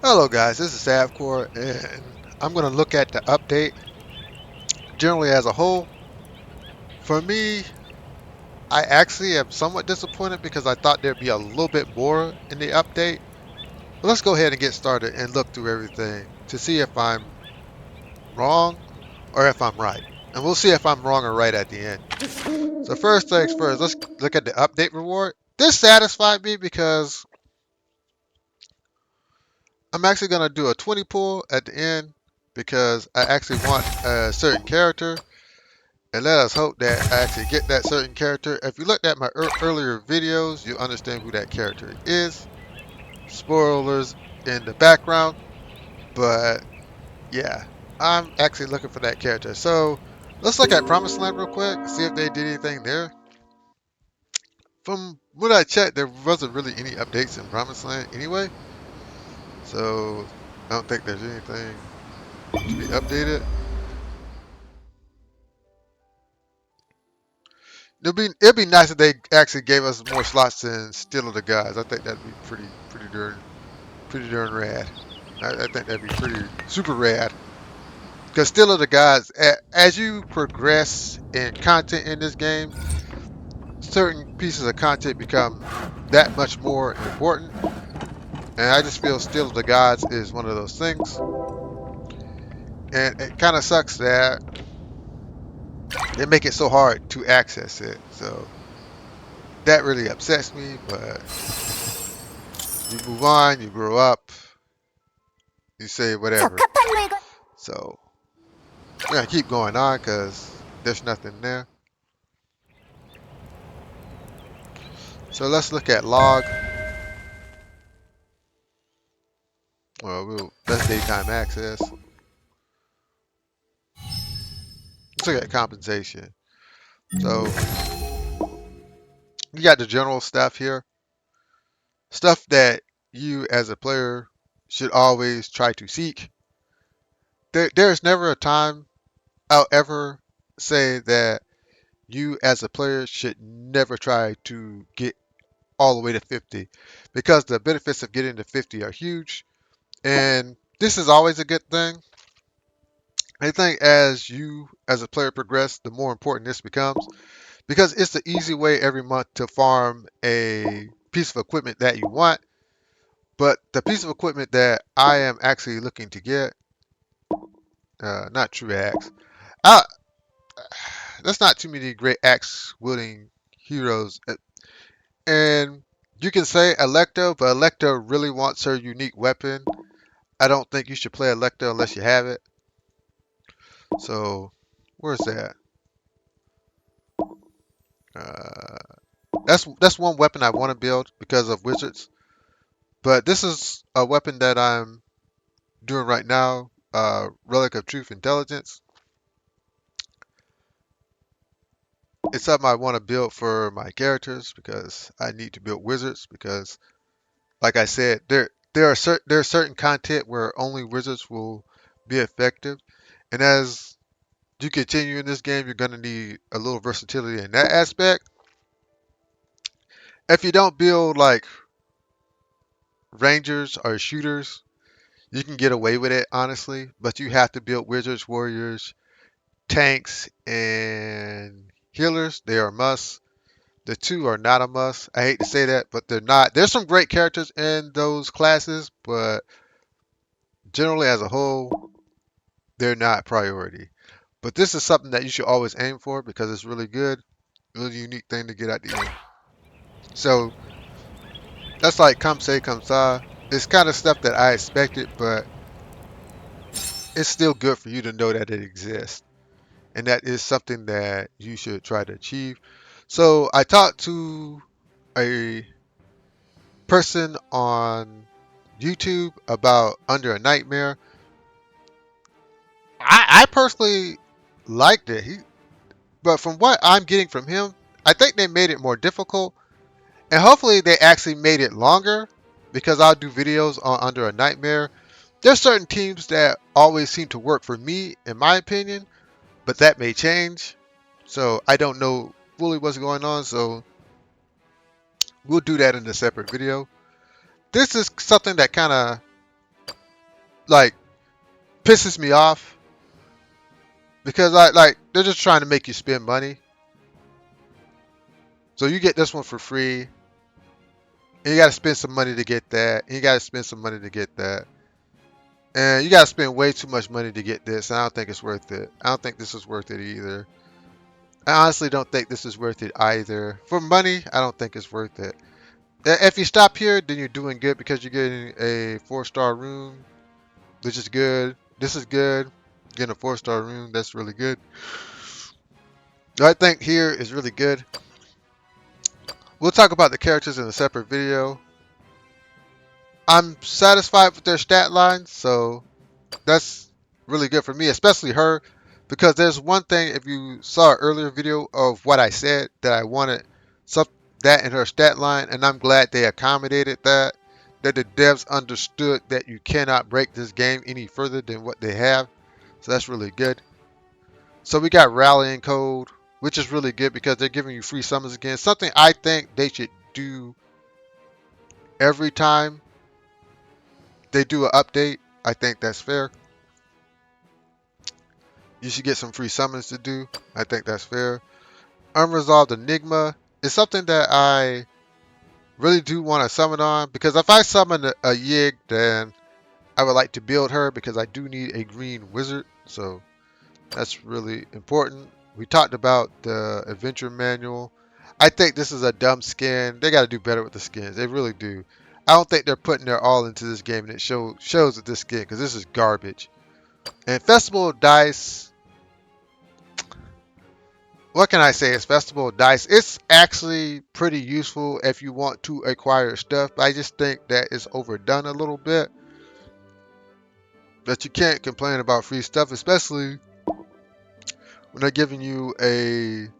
Hello guys, this is Avcoor and I'm going to look at the update generally as a whole. For me, I actually am somewhat disappointed because I thought there'd be a little bit more in the update. But let's go ahead and get started and look through everything to see if I'm wrong or if I'm right. And we'll see if I'm wrong or right at the end. So first things first, let's look at the update reward. This satisfied me because I'm actually going to do a 20 pull at the end because I actually want a certain character. And let us hope that I actually get that certain character. If you looked at my earlier videos, you'll understand who that character is. Spoilers in the background, but yeah, I'm actually looking for that character. So let's look at Promised Land real quick, see if they did anything there. From what I checked, there wasn't really any updates in Promised Land anyway, so I don't think there's anything to be updated. It'd be nice if they actually gave us more slots in Still of the Gods. I think that'd be pretty darn rad. I think that'd be pretty super rad. Because Still of the Gods, as you progress in content in this game, certain pieces of content become that much more important. And I just feel Still of the Gods is one of those things. And it kind of sucks that they make it so hard to access it. So that really upsets me, but you move on, you grow up, you say whatever. So we're gonna keep going on because there's nothing there. So let's look at log. That's daytime access. Let's look at compensation. So you got the general stuff here. Stuff that you as a player should always try to seek. There's never a time I'll ever say that you as a player should never try to get all the way to 50 because the benefits of getting to 50 are huge. And this is always a good thing. I think as you as a player progress, the more important this becomes because it's the easy way every month to farm a piece of equipment that you want. But the piece of equipment that I am actually looking to get, not true axe. I, that's not too many great axe wielding heroes. And you can say Electo, but Electo really wants her unique weapon. I don't think you should play Electo unless you have it. So, where's that? Uh, that's one weapon I want to build because of wizards. But this is a weapon that I'm doing right now. Relic of Truth Intelligence. It's something I want to build for my characters because I need to build wizards because, like I said, there's certain content where only wizards will be effective, and as you continue in this game, you're gonna need a little versatility in that aspect. If you don't build like rangers or shooters, you can get away with it honestly, but you have to build wizards, warriors, tanks, and healers. They are musts. The two are not a must. I hate to say that, but they're not. There's some great characters in those classes, but generally as a whole, they're not priority. But this is something that you should always aim for because it's really good, really unique thing to get at the end. So that's like come say come sa. It's kind of stuff that I expected, but it's still good for you to know that it exists. And that is something that you should try to achieve. So I talked to a person on YouTube about Under a Nightmare. I personally liked it. But from what I'm getting from him, I think they made it more difficult, and hopefully they actually made it longer because I'll do videos on Under a Nightmare. There's certain teams that always seem to work for me, in my opinion, but that may change. So I don't know fully what's going on. So we'll do that in a separate video. This is something that kind of like pisses me off because they're just trying to make you spend money. So you get this one for free, and you got to spend some money to get that, and you got to spend some money to get that, and you got to spend way too much money to get this. And I don't think it's worth it. I don't think this is worth it either. I honestly don't think this is worth it either. For money, I don't think it's worth it. If you stop here, then you're doing good because you're getting a 4-star room, which is good. This is good. Getting a 4-star room, that's really good. I think here is really good. We'll talk about the characters in a separate video. I'm satisfied with their stat lines, so that's really good for me, especially her, because there's one thing, if you saw an earlier video of what I said, that I wanted that in her stat line, and I'm glad they accommodated that the devs understood that you cannot break this game any further than what they have. So that's really good. So we got rallying code, which is really good because they're giving you free summons again. Something I think they should do every time they do an update. I think that's fair. You should get some free summons to do. I think that's fair. Unresolved Enigma is something that I really do want to summon on, because if I summon a Yig, then I would like to build her because I do need a green wizard. So that's really important. We talked about the adventure manual. I think this is a dumb skin. They got to do better with the skins. They really do. I don't think they're putting their all into this game, and it shows with this skin, because this is garbage. And Festival of Dice, what can I say? It's Festival of Dice. It's actually pretty useful if you want to acquire stuff, but I just think that it's overdone a little bit. But you can't complain about free stuff, especially when they're giving you an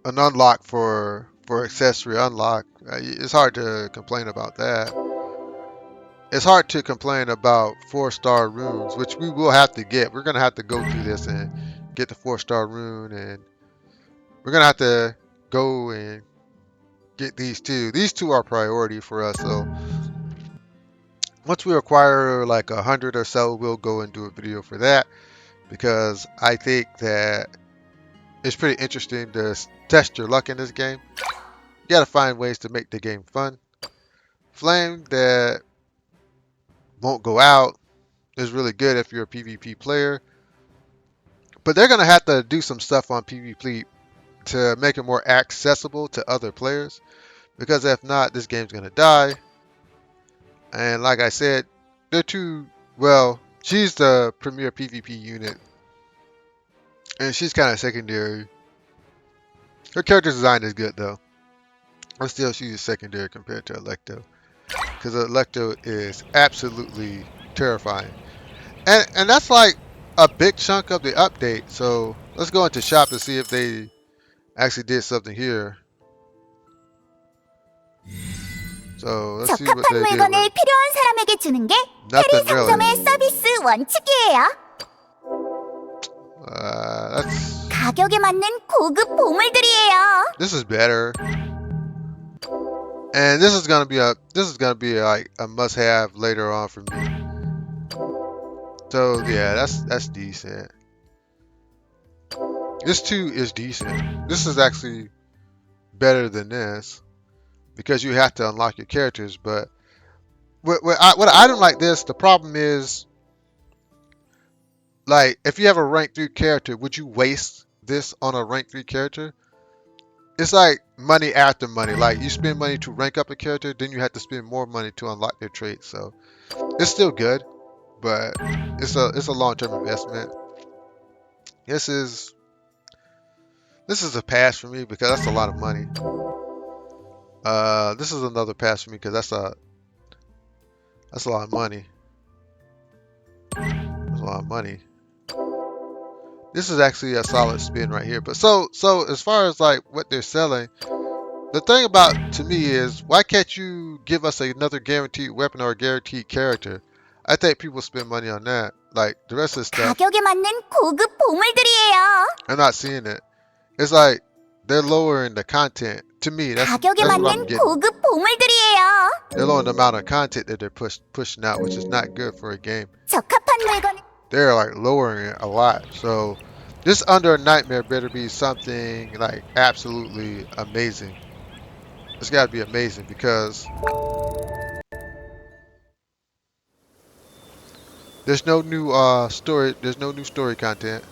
unlock for accessory unlock. It's hard to complain about that. It's hard to complain about 4-star runes, which we will have to get. We're gonna have to go through this and get the 4-star rune, and we're gonna have to go and get these two. These two are priority for us. So once we acquire like 100 or so, we'll go and do a video for that, because I think that it's pretty interesting to test your luck in this game. You gotta find ways to make the game fun. Flame that won't go out is really good if you're a PvP player, but they're gonna have to do some stuff on PvP to make it more accessible to other players, because if not, this game's gonna die. And like I said, they're too, well, she's the premier PvP unit, and she's kind of secondary. Her character design is good though. But still, she's secondary compared to Electo, because Electo is absolutely terrifying. And that's like a big chunk of the update. So let's go into shop to see if they actually did something here. So let's see what they did. 물건을 필요한 사람에게 주는 게 Nothing 상점의 really. 서비스 원칙이에요. That's, 가격에 맞는 고급 보물들이에요. this is better. And this is gonna be like a must-have later on for me. So yeah, that's decent. This too is decent. This is actually better than this, because you have to unlock your characters. But what I don't like this, the problem is, like, if you have a rank 3 character, would you waste this on a rank 3 character? It's like money after money. Like, you spend money to rank up a character, then you have to spend more money to unlock their traits. So it's still good, but it's a long-term investment. This is a pass for me, because that's a lot of money. This is another pass for me, because that's a lot of money. That's a lot of money. This is actually a solid spin right here. But so as far as like what they're selling, the thing about to me is, why can't you give us another guaranteed weapon or a guaranteed character? I think people spend money on that. Like the rest of the stuff, 가격에 맞는 고급 보물들이에요. I'm not seeing it. It's like they're lowering the content. To me, that's what 가격에 I'm 맞는 getting. 고급 보물들이에요. They're slowing the amount of content that they're pushing out, which is not good for a game. 적합한 물건을 They're like lowering it a lot. So this Under a Nightmare better be something like absolutely amazing. It's got to be amazing because there's no new story. There's no new story content,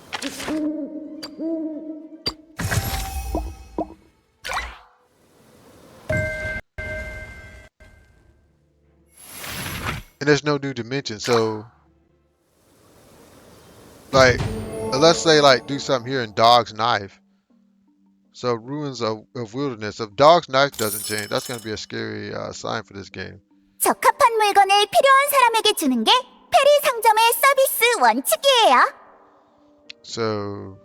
and there's no new dimension. So like, unless they like do something here in Dog's Knife. So ruins of wilderness. If Dog's Knife doesn't change, that's gonna be a scary sign for this game. 적합한 물건을 필요한 사람에게 주는 게 페리 상점의 서비스 원칙이에요. So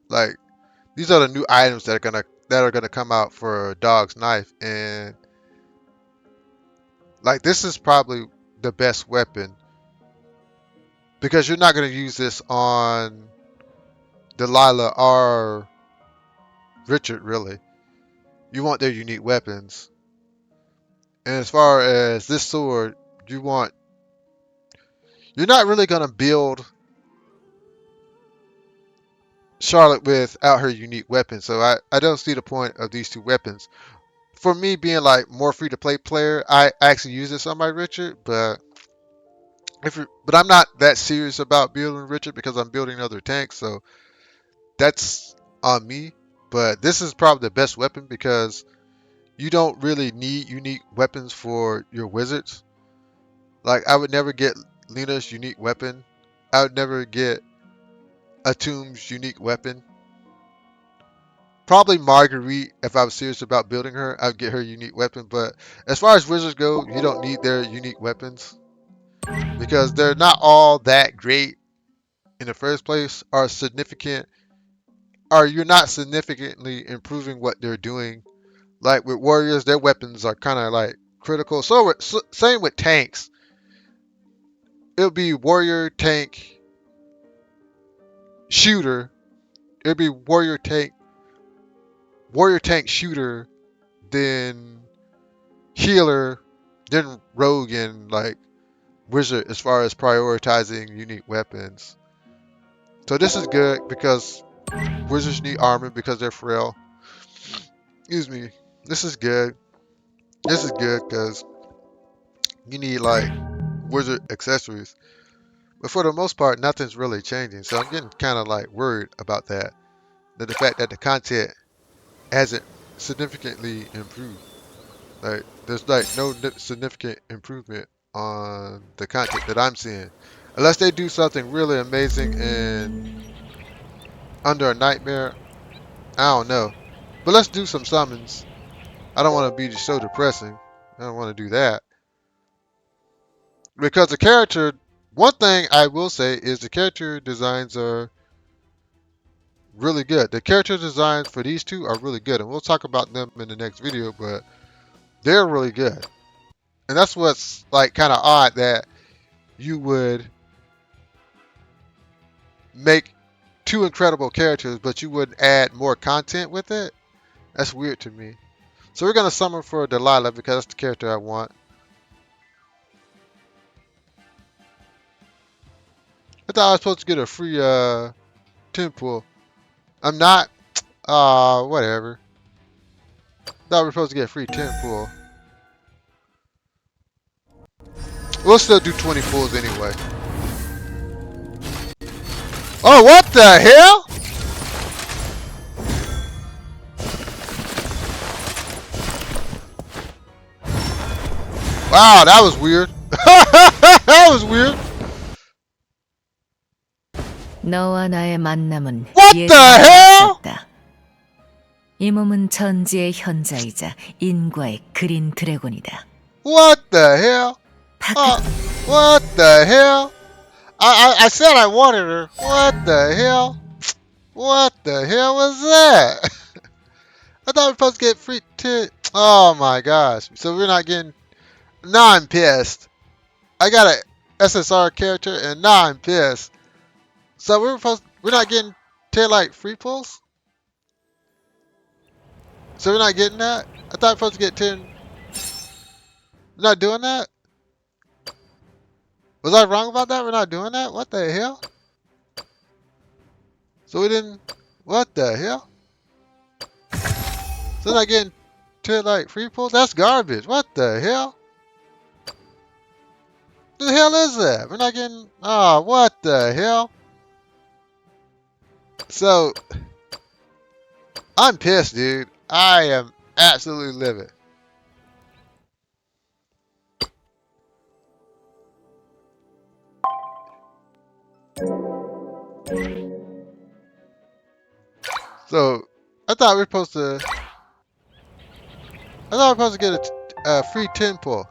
like these are the new items that are gonna come out for Dog's Knife, and like this is probably the best weapon because you're not gonna use this on Delilah or Richard really. You want their unique weapons. And as far as this sword, you're not really gonna build Charlotte without her unique weapon. So I don't see the point of these two weapons. For me being like more free to play player, I actually use this on my Richard, but but I'm not that serious about building Richard because I'm building other tanks, so that's on me. But this is probably the best weapon because you don't really need unique weapons for your wizards. Like I would never get Lena's unique weapon. I would never get Atum's unique weapon. Probably Marguerite, if I was serious about building her, I'd get her unique weapon. But as far as wizards go, you don't need their unique weapons because they're not all that great in the first place, or significant, or you're not significantly improving what they're doing. Like with warriors, their weapons are kind of like critical. Same with tanks. It'll be warrior, tank, shooter. It'll be warrior, tank, shooter, then healer, then rogue, and like wizard as far as prioritizing unique weapons. So this is good because wizards need armor because they're frail. Excuse me. This is good. This is good because you need like wizard accessories. But for the most part, nothing's really changing. So I'm getting kind of like worried about that. That the fact that the content hasn't significantly improved. Like there's like no significant improvement on the content that I'm seeing. Unless they do something really amazing in Under a Nightmare, I don't know. But let's do some summons. I don't want to be so depressing. I don't want to do that. Because the character, one thing I will say is the character designs are really good. The character designs for these two are really good. And we'll talk about them in the next video, but they're really good. And that's what's like kind of odd that you would make two incredible characters, but you wouldn't add more content with it. That's weird to me. So we're gonna summon for Delilah because that's the character I want. I thought I was supposed to get a free temple. I'm not. Whatever. Thought we were supposed to get a free temple. We'll still do 20 pulls anyway. Oh, what the hell? Wow, that was weird. That was weird. 너와 나의 만남은 What the hell? 있었다. 이 몸은 전지의 현자이자 인과의 그린 드래곤이다. What the hell? What the hell? I said I wanted her. What the hell? What the hell was that? I thought we were supposed to get free Oh my gosh. So we're not getting. Now I'm pissed. I got a SSR character and now I'm pissed. So we're not getting 10 like free pulls? So we're not getting that? I thought we were supposed to get 10. We're not doing that? Was I wrong about that? We're not doing that? What the hell? So we didn't... What the hell? So not getting to like free pulls? That's garbage. What the hell? What the hell is that? We're not getting... Oh, what the hell? So, I'm pissed, dude. I am absolutely livid. So, I thought we were supposed to... I thought we were supposed to get a free 10 pull.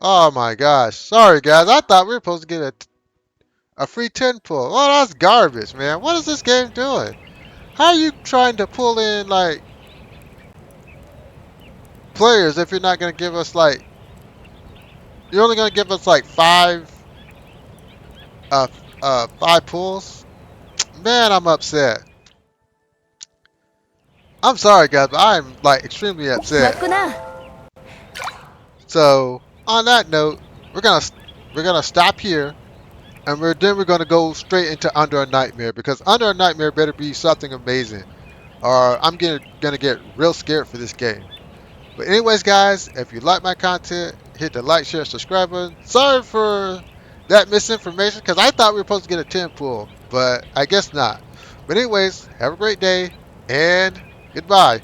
Oh my gosh. Sorry, guys. I thought we were supposed to get a free 10 pull. Well, that's garbage, man. What is this game doing? How are you trying to pull in, like, players if you're not going to give us, like... You're only going to give us, like, five pulls? Man, I'm upset. I'm sorry, guys, but I'm, like, extremely upset. So, on that note, we're gonna stop here, and then we're gonna go straight into Under a Nightmare, because Under a Nightmare better be something amazing, or I'm gonna get real scared for this game. But anyways, guys, if you like my content, hit the like, share, subscribe button. Sorry for that misinformation, because I thought we were supposed to get a 10 pull, but I guess not. But anyways, have a great day, and goodbye.